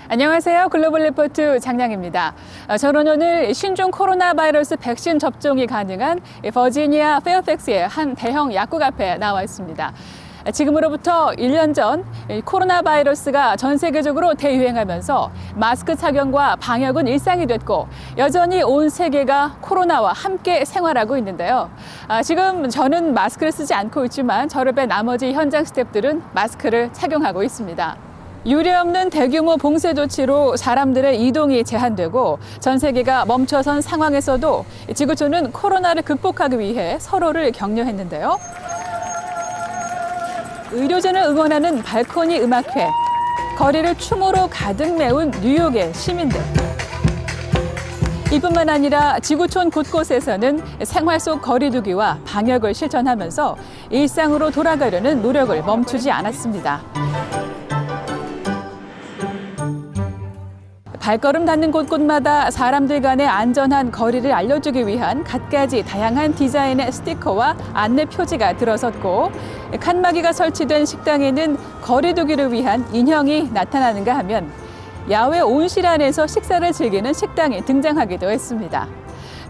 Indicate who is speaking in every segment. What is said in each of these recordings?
Speaker 1: 안녕하세요. 글로벌 리포트 장량입니다. 저는 오늘 신종 코로나 바이러스 백신 접종이 가능한 버지니아 페어팩스의 한 대형 약국 앞에 나와 있습니다. 지금으로부터 1년 전 코로나 바이러스가 전 세계적으로 대유행하면서 마스크 착용과 방역은 일상이 됐고 여전히 온 세계가 코로나와 함께 생활하고 있는데요. 지금 저는 마스크를 쓰지 않고 있지만 저를 뺀 나머지 현장 스태프들은 마스크를 착용하고 있습니다. 유례없는 대규모 봉쇄 조치로 사람들의 이동이 제한되고 전 세계가 멈춰선 상황에서도 지구촌은 코로나를 극복하기 위해 서로를 격려했는데요. 의료진을 응원하는 발코니 음악회, 거리를 춤으로 가득 메운 뉴욕의 시민들. 이뿐만 아니라 지구촌 곳곳에서는 생활 속 거리 두기와 방역을 실천하면서 일상으로 돌아가려는 노력을 멈추지 않았습니다. 발걸음 닿는 곳곳마다 사람들 간의 안전한 거리를 알려주기 위한 갖가지 다양한 디자인의 스티커와 안내 표지가 들어섰고 칸막이가 설치된 식당에는 거리 두기를 위한 인형이 나타나는가 하면 야외 온실 안에서 식사를 즐기는 식당이 등장하기도 했습니다.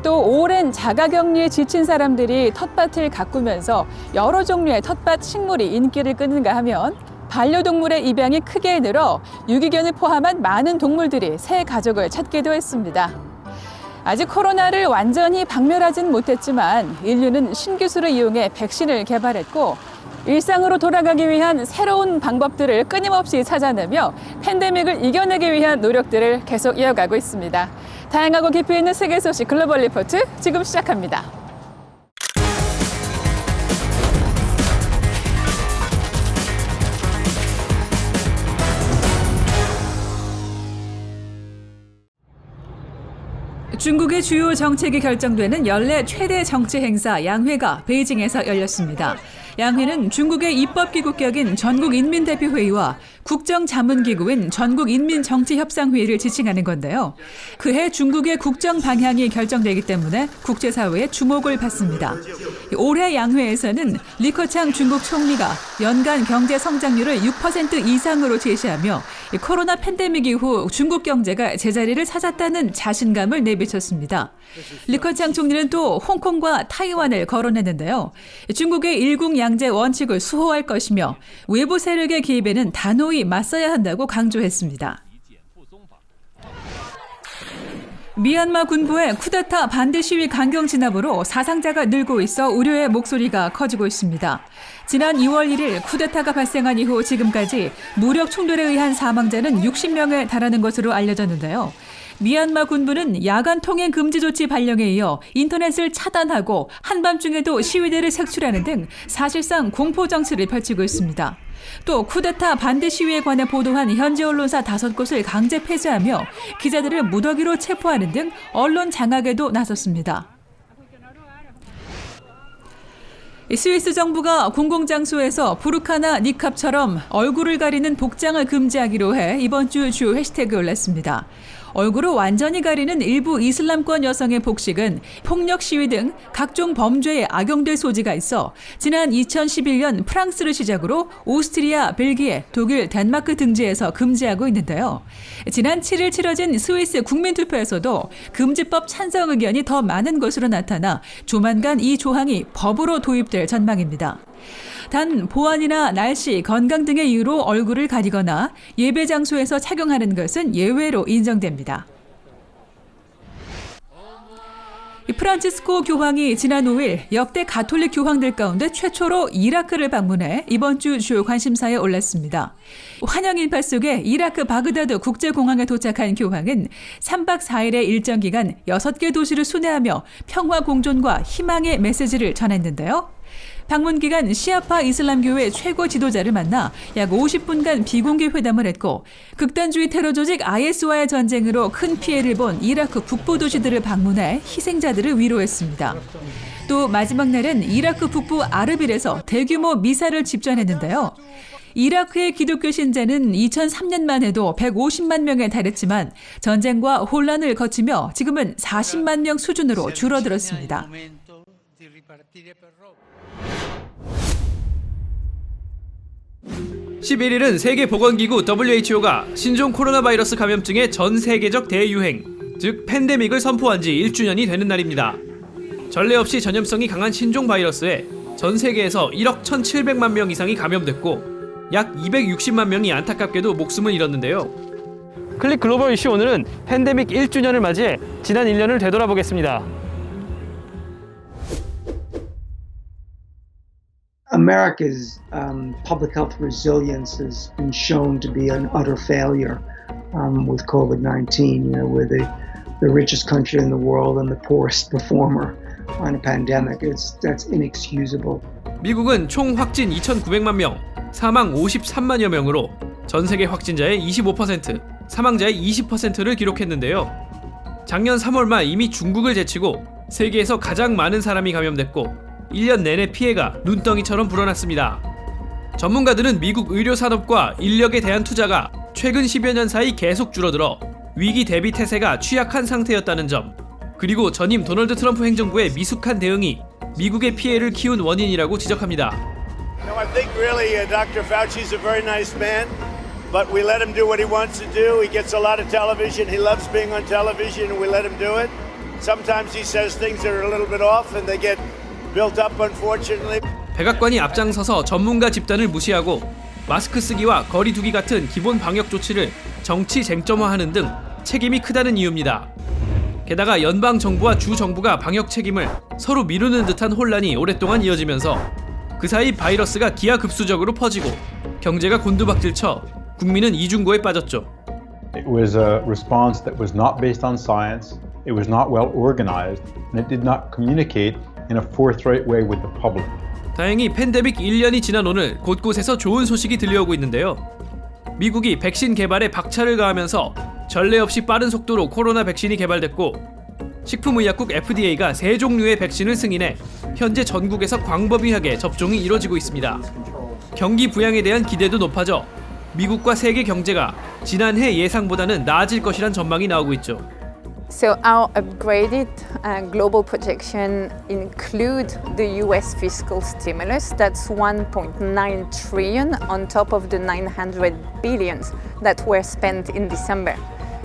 Speaker 1: 또 오랜 자가격리에 지친 사람들이 텃밭을 가꾸면서 여러 종류의 텃밭 식물이 인기를 끄는가 하면 반려동물의 입양이 크게 늘어 유기견을 포함한 많은 동물들이 새 가족을 찾기도 했습니다. 아직 코로나를 완전히 박멸하진 못했지만 인류는 신기술을 이용해 백신을 개발했고 일상으로 돌아가기 위한 새로운 방법들을 끊임없이 찾아내며 팬데믹을 이겨내기 위한 노력들을 계속 이어가고 있습니다. 다양하고 깊이 있는 세계 소식 글로벌 리포트 지금 시작합니다. 중국의 주요 정책이 결정되는 연례 최대 정치 행사 양회가 베이징에서 열렸습니다. 양회는 중국의 입법기구격인 전국인민대표회의와 국정자문기구인 전국인민정치협상회의를 지칭하는 건데요. 그해 중국의 국정 방향이 결정되기 때문에 국제사회의 주목을 받습니다. 올해 양회에서는 리커창 중국 총리가 연간 경제 성장률을 6% 이상으로 제시하며 코로나 팬데믹 이후 중국 경제가 제자리를 찾았다는 자신감을 내비쳤습니다. 리커창 총리는 또 홍콩과 타이완을 거론했는데요. 중국의 일국양제 원칙을 수호할 것이며 외부 세력의 개입에는 단호히 맞서야 한다고 강조했습니다. 미얀마 군부의 쿠데타 반대 시위 강경 진압으로 사상자가 늘고 있어 우려의 목소리가 커지고 있습니다. 지난 2월 1일 쿠데타가 발생한 이후 지금까지 무력 충돌에 의한 사망자는 60명에 달하는 것으로 알려졌는데요. 미얀마 군부는 야간 통행 금지 조치 발령에 이어 인터넷을 차단하고 한밤중에도 시위대를 색출하는 등 사실상 공포 정치를 펼치고 있습니다. 또 쿠데타 반대 시위에 관해 보도한 현지 언론사 5곳을 강제 폐쇄하며 기자들을 무더기로 체포하는 등 언론 장악에도 나섰습니다. 스위스 정부가 공공장소에서 부르카나 니캅처럼 얼굴을 가리는 복장을 금지하기로 해 이번 주 주요 해시태그를 올렸습니다. 얼굴을 완전히 가리는 일부 이슬람권 여성의 복식은 폭력 시위 등 각종 범죄에 악용될 소지가 있어 지난 2011년 프랑스를 시작으로 오스트리아, 벨기에, 독일, 덴마크 등지에서 금지하고 있는데요. 지난 7일 치러진 스위스 국민투표에서도 금지법 찬성 의견이 더 많은 것으로 나타나 조만간 이 조항이 법으로 도입될 전망입니다. 단 보안이나 날씨, 건강 등의 이유로 얼굴을 가리거나 예배 장소에서 착용하는 것은 예외로 인정됩니다. 프란치스코 교황이 지난 5일 역대 가톨릭 교황들 가운데 최초로 이라크를 방문해 이번 주 주요 관심사에 올랐습니다. 환영 인파 속에 이라크 바그다드 국제공항에 도착한 교황은 3박 4일의 일정 기간 6개 도시를 순회하며 평화 공존과 희망의 메시지를 전했는데요. 방문 기간 시아파 이슬람교회 최고 지도자를 만나 약 50분간 비공개 회담을 했고 극단주의 테러 조직 IS와의 전쟁으로 큰 피해를 본 이라크 북부 도시들을 방문해 희생자들을 위로했습니다. 또 마지막 날은 이라크 북부 아르빌에서 대규모 미사를 집전했는데요. 이라크의 기독교 신자는 2003년만 해도 150만 명에 달했지만 전쟁과 혼란을 거치며 지금은 40만 명 수준으로 줄어들었습니다.
Speaker 2: 11일은 세계보건기구 WHO가 신종 코로나 바이러스 감염증의 전 세계적 대유행, 즉 팬데믹을 선포한 지 1주년이 되는 날입니다. 전례 없이 전염성이 강한 신종 바이러스에 전 세계에서 1억 1,700만 명 이상이 감염됐고 약 260만 명이 안타깝게도 목숨을 잃었는데요.
Speaker 3: 클릭 글로벌 이슈 오늘은 팬데믹 1주년을 맞이해 지난 1년을 되돌아보겠습니다.
Speaker 4: America's public health resilience has been shown to be an utter failure with COVID-19. You know, we're the richest country in the world and the poorest performer on a pandemic. That's inexcusable.
Speaker 2: 미국은 총 확진 2,900만 명, 사망 53만여 명으로 전 세계 확진자의 25%, 사망자의 20%를 기록했는데요. 작년 3월 말 이미 중국을 제치고 세계에서 가장 많은 사람이 감염됐고 1년 내내 피해가 눈덩이처럼 불어났습니다. 전문가들은 미국 의료산업과 인력에 대한 투자가 최근 10여 년 사이 계속 줄어들어 위기 대비 태세가 취약한 상태였다는 점, 그리고 전임 도널드 트럼프 행정부의 미숙한 대응이 미국의 피해를 키운 원인이라고 지적합니다.
Speaker 5: No, I think really Dr. Fauci's a very nice man, but we let him do what he wants to do. He gets a lot of television. He loves being on television, and we let him do it. Sometimes he says things that are a little bit off, and they get built up, unfortunately.
Speaker 2: 백악관이 앞장서서 전문가 집단을 무시하고 마스크 쓰기와 거리 두기 같은 기본 방역 조치를 정치 쟁점화하는 등 책임이 크다는 이유입니다. 게다가 연방 정부와 주 정부가 방역 책임을 서로 미루는 듯한 혼란이 오랫동안 이어지면서 그 사이 바이러스가 기하급수적으로 퍼지고 경제가 곤두박질쳐 국민은 이중고에 빠졌죠.
Speaker 6: It was a response that was not based on science, it was not well organized, and it did not communicate in a forthright way with the public.
Speaker 2: 다행히 팬데믹 1년이 지난 오늘 곳곳에서 좋은 소식이 들려오고 있는데요. 미국이 백신 개발에 박차를 가하면서 전례 없이 빠른 속도로 코로나 백신이 개발됐고 식품의약국 FDA가 3종류의 백신을 승인해 현재 전국에서 광범위하게 접종이 이뤄지고 있습니다. 경기 부양에 대한 기대도 높아져 미국과 세계 경제가 지난해 예상보다는 나아질 것이란 전망이 나오고 있죠.
Speaker 7: So our upgraded global projection include the US fiscal stimulus. That's 1.9 trillion on top of the 900 billions that were spent in December.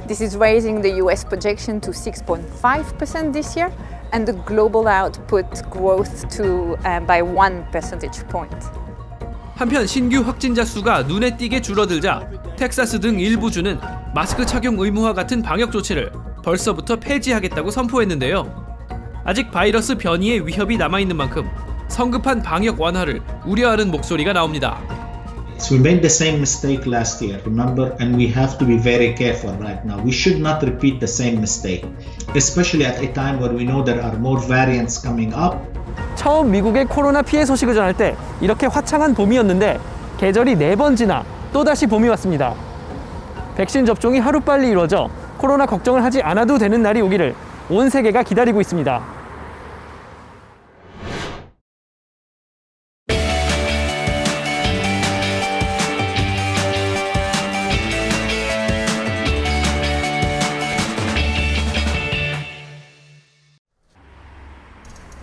Speaker 7: This is raising the US projection to 6.5% this year and the global output growth to by 1 percentage point.
Speaker 2: 한편 신규 확진자 수가 눈에 띄게 줄어들자 텍사스 등 일부 주는 마스크 착용 의무화 같은 방역 조치를 벌써부터 폐지하겠다고 선포했는데요. 아직 바이러스 변이의 위협이 남아있는 만큼 성급한 방역 완화를 우려하는 목소리가 나옵니다.
Speaker 8: So we made the same mistake last year, remember, and we have to be very careful right now. We should not repeat the same mistake, especially at a time where we know there are more variants coming up.
Speaker 3: 처음 미국의 코로나 피해 소식을 전할 때 이렇게 화창한 봄이었는데 계절이 4번 지나 또다시 봄이 왔습니다. 백신 접종이 하루빨리 이루어져 코로나 걱정을 하지 않아도 되는 날이 오기를 온 세계가 기다리고 있습니다.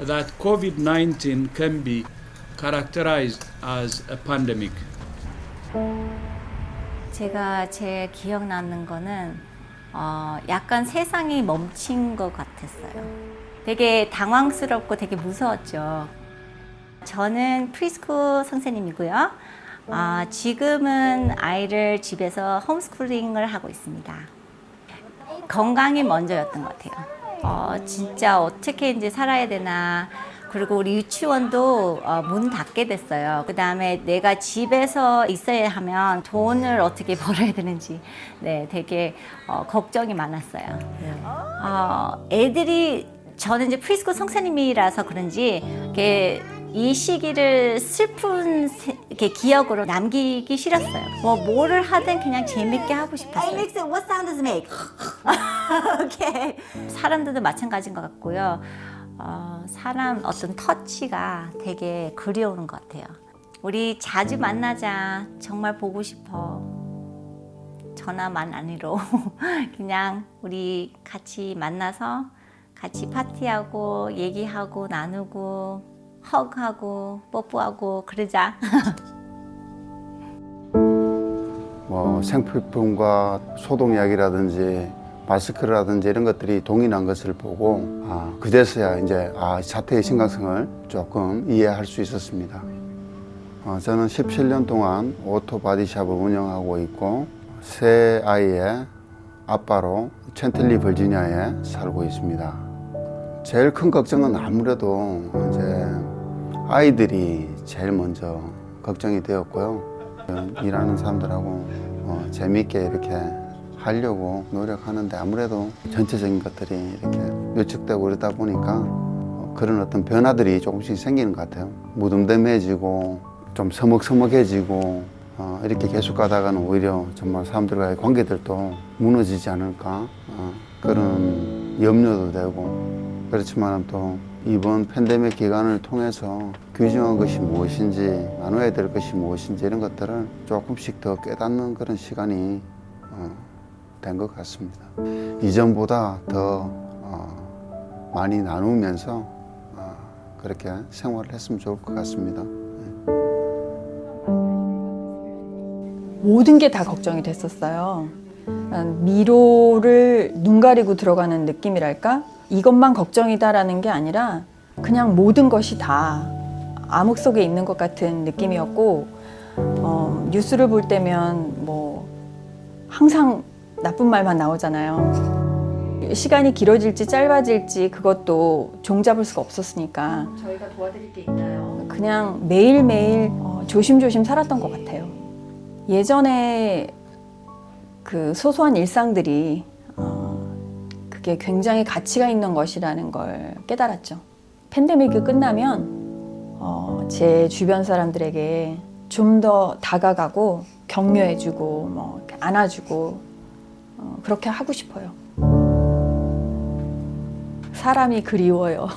Speaker 9: That COVID-19 can be characterized as a pandemic.
Speaker 10: 제가 제일 기억나는 거는 약간 세상이 멈춘 것 같았어요. 되게 당황스럽고 되게 무서웠죠. 저는 프리스쿨 선생님이고요. 지금은 아이를 집에서 홈스쿨링을 하고 있습니다. 건강이 먼저였던 것 같아요. 진짜 어떻게 이제 살아야 되나. 그리고 우리 유치원도 문 닫게 됐어요. 그 다음에 내가 집에서 있어야 하면 돈을 어떻게 벌어야 되는지 되게 걱정이 많았어요. 애들이 저는 이제 프리스쿨 선생님이라서 그런지 이 시기를 슬픈 기억으로 남기기 싫었어요. 뭐를 하든 그냥 재밌게 하고 싶었어요. Hey, Nixon, what sound does it make? Okay. 사람들도 마찬가지인 것 같고요. 사람 어떤 터치가 되게 그리워오는 것 같아요. 우리 자주 만나자. 정말 보고 싶어. 전화만 아니로 그냥 우리 같이 만나서 같이 파티하고 얘기하고 나누고 헉하고 뽀뽀하고 그러자.
Speaker 11: 생필품과 소독약이라든지 마스크라든지 이런 것들이 동일한 것을 보고 그제서야 이제 사태의 심각성을 조금 이해할 수 있었습니다. 저는 17년 동안 오토 바디샵을 운영하고 있고 세 아이의 아빠로 챈틀리 버지니아에 살고 있습니다. 제일 큰 걱정은 아무래도 이제 아이들이 제일 먼저 걱정이 되었고요. 일하는 사람들하고 재미있게 이렇게 하려고 노력하는데 아무래도 전체적인 것들이 이렇게 위축되고 그러다 보니까 그런 어떤 변화들이 조금씩 생기는 것 같아요. 무덤덤해지고 좀 서먹서먹해지고 이렇게 계속 가다가는 오히려 정말 사람들과의 관계들도 무너지지 않을까 그런 염려도 되고 그렇지만 또 이번 팬데믹 기간을 통해서 규정한 것이 무엇인지 나눠야 될 것이 무엇인지 이런 것들을 조금씩 더 깨닫는 그런 시간이 된 것 같습니다. 이전보다 더 많이 나누면서 그렇게 생활을 했으면 좋을 것 같습니다.
Speaker 12: 모든 게 다 걱정이 됐었어요. 미로를 눈 가리고 들어가는 느낌이랄까? 이것만 걱정이다라는 게 아니라 그냥 모든 것이 다 암흑 속에 있는 것 같은 느낌이었고 뉴스를 볼 때면 뭐 항상 나쁜 말만 나오잖아요. 시간이 길어질지 짧아질지 그것도 종잡을 수가 없었으니까
Speaker 10: 저희가 도와드릴 게 있나요?
Speaker 12: 그냥 매일매일 조심조심 살았던 것 같아요. 예전에 그 소소한 일상들이 그게 굉장히 가치가 있는 것이라는 걸 깨달았죠. 팬데믹이 끝나면 제 주변 사람들에게 좀 더 다가가고 격려해주고 뭐 이렇게 안아주고 그렇게 하고 싶어요. 사람이 그리워요.